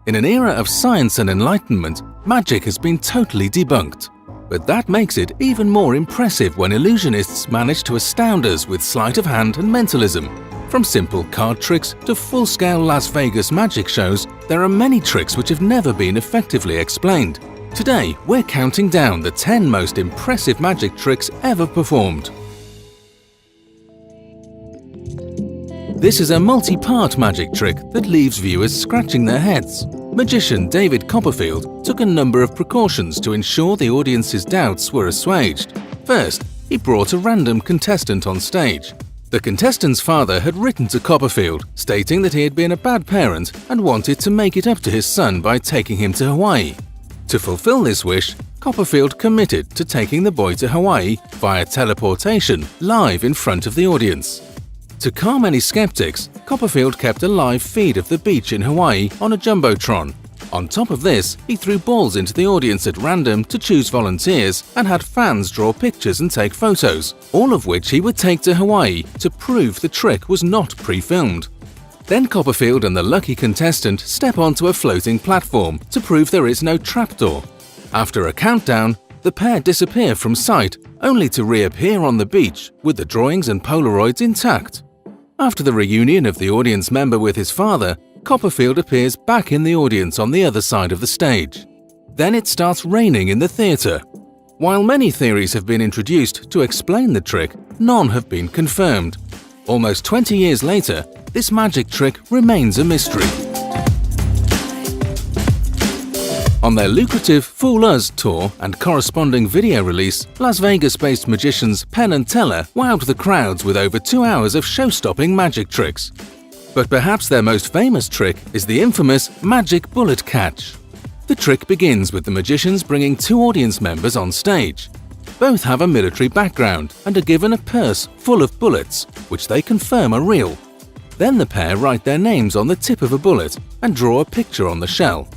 In an era of science and enlightenment, magic has been totally debunked. But that makes it even more impressive when illusionists manage to astound us with sleight of hand and mentalism. From simple card tricks to full-scale Las Vegas magic shows, there are many tricks which have never been effectively explained. Today, we're counting down the 10 most impressive magic tricks ever performed. This is a multi-part magic trick that leaves viewers scratching their heads. Magician David Copperfield took a number of precautions to ensure the audience's doubts were assuaged. First, he brought a random contestant on stage. The contestant's father had written to Copperfield, stating that he had been a bad parent and wanted to make it up to his son by taking him to Hawaii. To fulfill this wish, Copperfield committed to taking the boy to Hawaii via teleportation live in front of the audience. To calm any skeptics, Copperfield kept a live feed of the beach in Hawaii on a jumbotron. On top of this, he threw balls into the audience at random to choose volunteers and had fans draw pictures and take photos, all of which he would take to Hawaii to prove the trick was not pre-filmed. Then Copperfield and the lucky contestant step onto a floating platform to prove there is no trapdoor. After a countdown, the pair disappear from sight, only to reappear on the beach with the drawings and Polaroids intact. After the reunion of the audience member with his father, Copperfield appears back in the audience on the other side of the stage. Then it starts raining in the theatre. While many theories have been introduced to explain the trick, none have been confirmed. Almost 20 years later, this magic trick remains a mystery. On their lucrative Fool Us tour and corresponding video release, Las Vegas-based magicians Penn and Teller wowed the crowds with over 2 hours of show-stopping magic tricks. But perhaps their most famous trick is the infamous magic bullet catch. The trick begins with the magicians bringing 2 audience members on stage. Both have a military background and are given a purse full of bullets, which they confirm are real. Then the pair write their names on the tip of a bullet and draw a picture on the shell.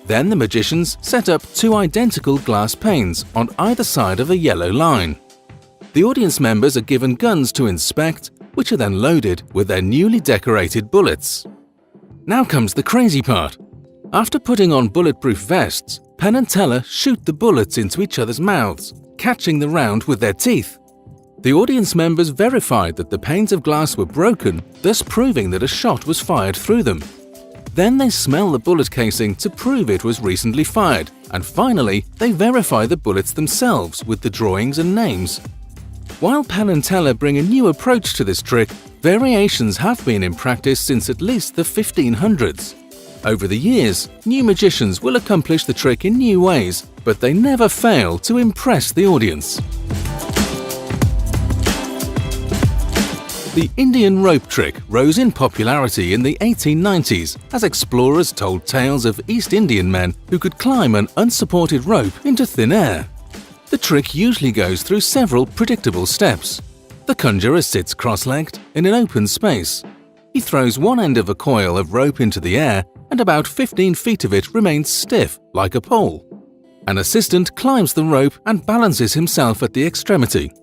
Then the magicians set up 2 identical glass panes on either side of a yellow line. The audience members are given guns to inspect, which are then loaded with their newly decorated bullets. Now comes the crazy part. After putting on bulletproof vests, Penn and Teller shoot the bullets into each other's mouths, catching the round with their teeth. The audience members verified that the panes of glass were broken, thus proving that a shot was fired through them. Then they smell the bullet casing to prove it was recently fired, and finally, they verify the bullets themselves with the drawings and names. While Penn and Teller bring a new approach to this trick, variations have been in practice since at least the 1500s. Over the years, new magicians will accomplish the trick in new ways, but they never fail to impress the audience. The Indian rope trick rose in popularity in the 1890s as explorers told tales of East Indian men who could climb an unsupported rope into thin air. The trick usually goes through several predictable steps. The conjurer sits cross-legged in an open space. He throws one end of a coil of rope into the air and about 15 feet of it remains stiff like a pole. An assistant climbs the rope and balances himself at the extremity.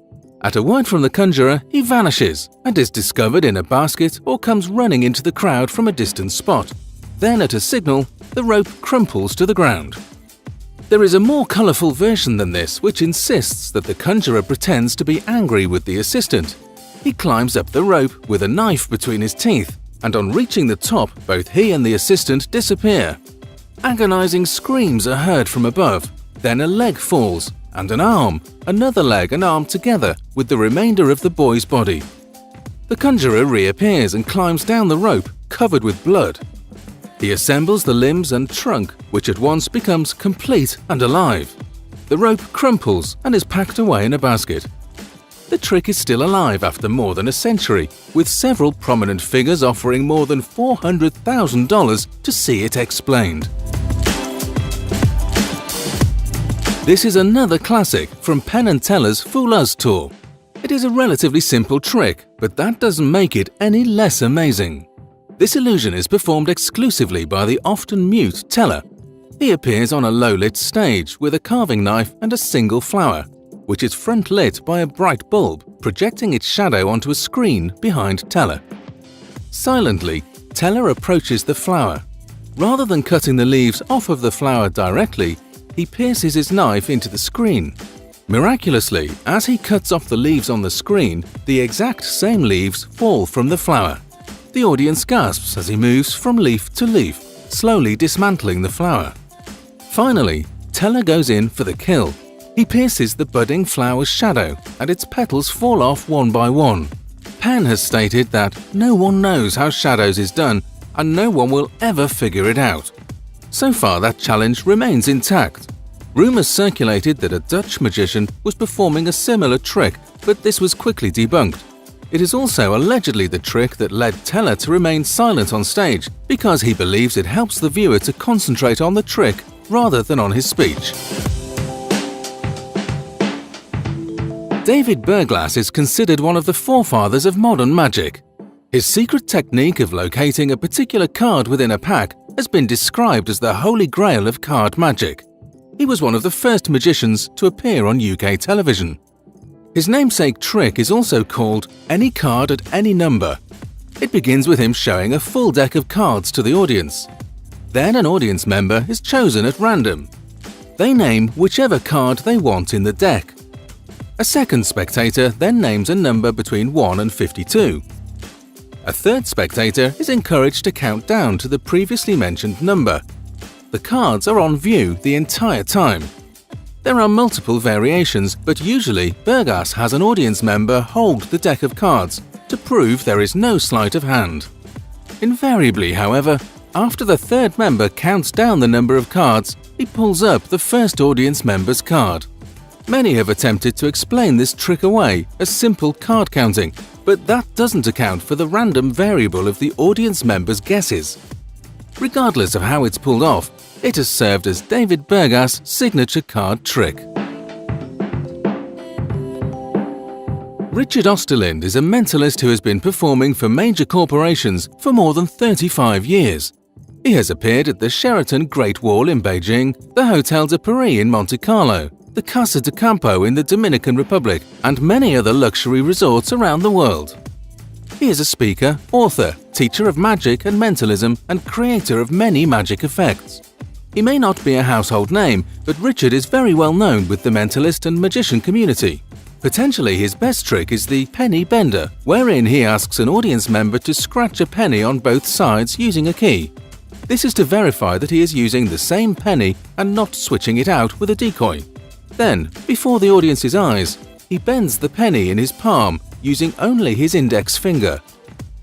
At a word from the conjurer, he vanishes and is discovered in a basket or comes running into the crowd from a distant spot. Then at a signal, the rope crumples to the ground. There is a more colourful version than this which insists that the conjurer pretends to be angry with the assistant. He climbs up the rope with a knife between his teeth, and on reaching the top, both he and the assistant disappear. Agonising screams are heard from above, then a leg falls, and an arm, another leg and arm together with the remainder of the boy's body. The conjurer reappears and climbs down the rope, covered with blood. He assembles the limbs and trunk, which at once becomes complete and alive. The rope crumples and is packed away in a basket. The trick is still alive after more than a century, with several prominent figures offering more than $400,000 to see it explained. This is another classic from Penn and Teller's Fool Us tour. It is a relatively simple trick, but that doesn't make it any less amazing. This illusion is performed exclusively by the often mute Teller. He appears on a low-lit stage with a carving knife and a single flower, which is front-lit by a bright bulb, projecting its shadow onto a screen behind Teller. Silently, Teller approaches the flower. Rather than cutting the leaves off of the flower directly, he pierces his knife into the screen. Miraculously, as he cuts off the leaves on the screen, the exact same leaves fall from the flower. The audience gasps as he moves from leaf to leaf, slowly dismantling the flower. Finally, Teller goes in for the kill. He pierces the budding flower's shadow, and its petals fall off one by one. Penn has stated that no one knows how shadows is done, and no one will ever figure it out. So far, that challenge remains intact. Rumours circulated that a Dutch magician was performing a similar trick, but this was quickly debunked. It is also allegedly the trick that led Teller to remain silent on stage because he believes it helps the viewer to concentrate on the trick rather than on his speech. David Berglas is considered one of the forefathers of modern magic. His secret technique of locating a particular card within a pack has been described as the holy grail of card magic. He was one of the first magicians to appear on UK television. His namesake trick is also called any card at any number. It begins with him showing a full deck of cards to the audience. Then an audience member is chosen at random. They name whichever card they want in the deck. A second spectator then names a number between 1 and 52. A third spectator is encouraged to count down to the previously mentioned number. The cards are on view the entire time. There are multiple variations, but usually Berglas has an audience member hold the deck of cards to prove there is no sleight of hand. Invariably, however, after the third member counts down the number of cards, he pulls up the first audience member's card. Many have attempted to explain this trick away as simple card counting, but that doesn't account for the random variable of the audience member's guesses. Regardless of how it's pulled off, it has served as David Berglas' signature card trick. Richard Osterlind is a mentalist who has been performing for major corporations for more than 35 years. He has appeared at the Sheraton Great Wall in Beijing, the Hotel de Paris in Monte Carlo, the Casa de Campo in the Dominican Republic, and many other luxury resorts around the world. He is a speaker, author, teacher of magic and mentalism, and creator of many magic effects. He may not be a household name, but Richard is very well known with the mentalist and magician community. Potentially his best trick is the penny bender, wherein he asks an audience member to scratch a penny on both sides using a key. This is to verify that he is using the same penny and not switching it out with a decoy. Then, before the audience's eyes, he bends the penny in his palm using only his index finger.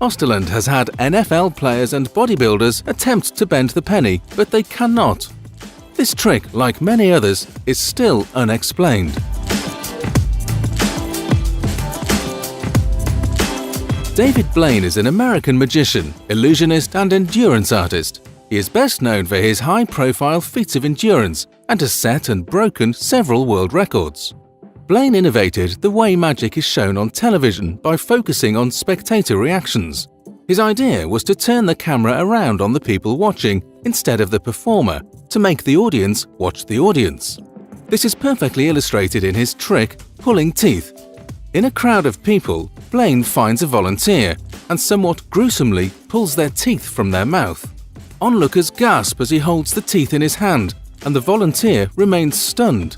Osterlind has had NFL players and bodybuilders attempt to bend the penny, but they cannot. This trick, like many others, is still unexplained. David Blaine is an American magician, illusionist, and endurance artist. He is best known for his high-profile feats of endurance and has set and broken several world records. Blaine innovated the way magic is shown on television by focusing on spectator reactions. His idea was to turn the camera around on the people watching instead of the performer to make the audience watch the audience. This is perfectly illustrated in his trick, pulling teeth. In a crowd of people, Blaine finds a volunteer and somewhat gruesomely pulls their teeth from their mouth. Onlookers gasp as he holds the teeth in his hand, and the volunteer remains stunned.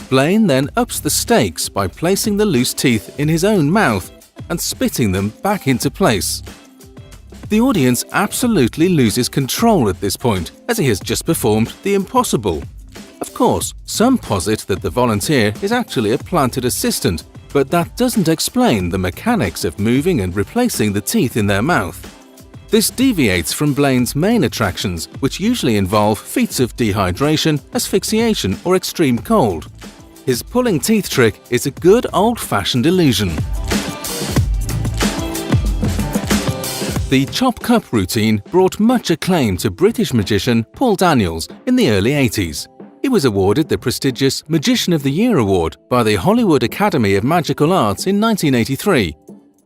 Blaine then ups the stakes by placing the loose teeth in his own mouth and spitting them back into place. The audience absolutely loses control at this point, as he has just performed the impossible. Of course, some posit that the volunteer is actually a planted assistant, but that doesn't explain the mechanics of moving and replacing the teeth in their mouth. This deviates from Blaine's main attractions, which usually involve feats of dehydration, asphyxiation, or extreme cold. His pulling teeth trick is a good old-fashioned illusion. The Chop Cup routine brought much acclaim to British magician Paul Daniels in the early 80s. He was awarded the prestigious Magician of the Year award by the Hollywood Academy of Magical Arts in 1983.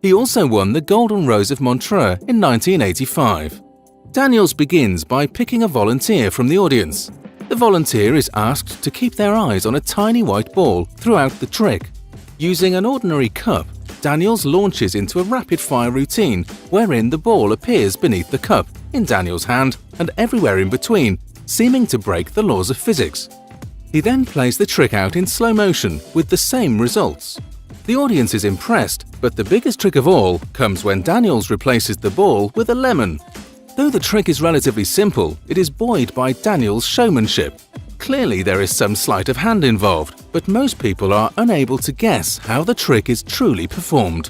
He also won the Golden Rose of Montreux in 1985. Daniels begins by picking a volunteer from the audience. The volunteer is asked to keep their eyes on a tiny white ball throughout the trick. Using an ordinary cup, Daniels launches into a rapid-fire routine wherein the ball appears beneath the cup, in Daniels' hand, and everywhere in between, seeming to break the laws of physics. He then plays the trick out in slow motion with the same results. The audience is impressed, but the biggest trick of all comes when Daniels replaces the ball with a lemon. Though the trick is relatively simple, it is buoyed by Daniels' showmanship. Clearly there is some sleight of hand involved, but most people are unable to guess how the trick is truly performed.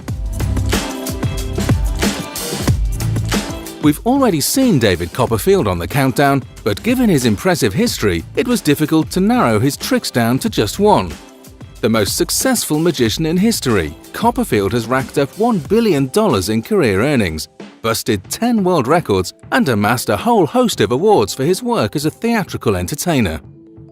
We've already seen David Copperfield on the countdown, but given his impressive history, it was difficult to narrow his tricks down to just one. The most successful magician in history, Copperfield has racked up $1 billion in career earnings, busted 10 world records, and amassed a whole host of awards for his work as a theatrical entertainer.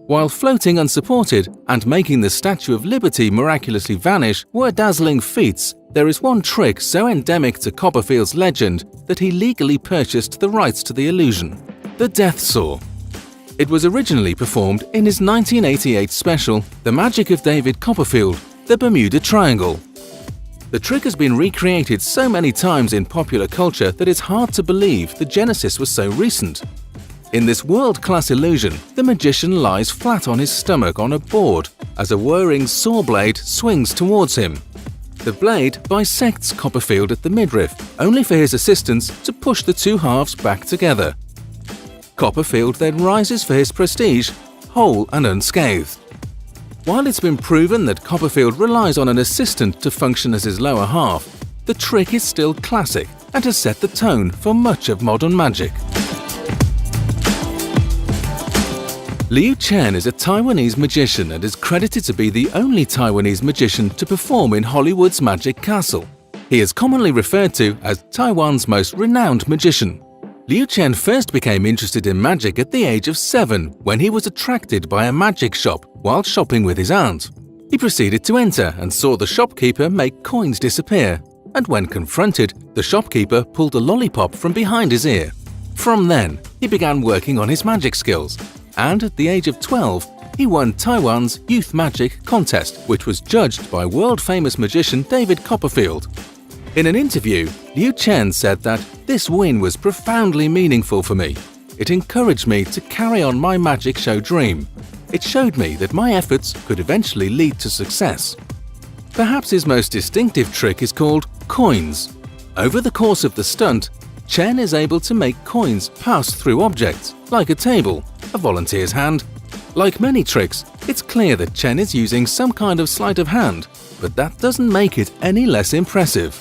While floating unsupported and making the Statue of Liberty miraculously vanish were dazzling feats, there is one trick so endemic to Copperfield's legend that he legally purchased the rights to the illusion: the death saw. It was originally performed in his 1988 special, The Magic of David Copperfield, the Bermuda Triangle. The trick has been recreated so many times in popular culture that it's hard to believe the genesis was so recent. In this world-class illusion, the magician lies flat on his stomach on a board as a whirring saw blade swings towards him. The blade bisects Copperfield at the midriff, only for his assistants to push the two halves back together. Copperfield then rises for his prestige, whole and unscathed. While it's been proven that Copperfield relies on an assistant to function as his lower half, the trick is still classic and has set the tone for much of modern magic. Liu Chen is a Taiwanese magician and is credited to be the only Taiwanese magician to perform in Hollywood's Magic Castle. He is commonly referred to as Taiwan's most renowned magician. Liu Chen first became interested in magic at the age of 7 when he was attracted by a magic shop while shopping with his aunt. He proceeded to enter and saw the shopkeeper make coins disappear, and when confronted, the shopkeeper pulled a lollipop from behind his ear. From then, he began working on his magic skills, and at the age of 12, he won Taiwan's Youth Magic Contest, which was judged by world-famous magician David Copperfield. In an interview, Liu Chen said that this win was profoundly meaningful for me. It encouraged me to carry on my magic show dream. It showed me that my efforts could eventually lead to success. Perhaps his most distinctive trick is called coins. Over the course of the stunt, Chen is able to make coins pass through objects, like a table, a volunteer's hand. Like many tricks, it's clear that Chen is using some kind of sleight of hand, but that doesn't make it any less impressive.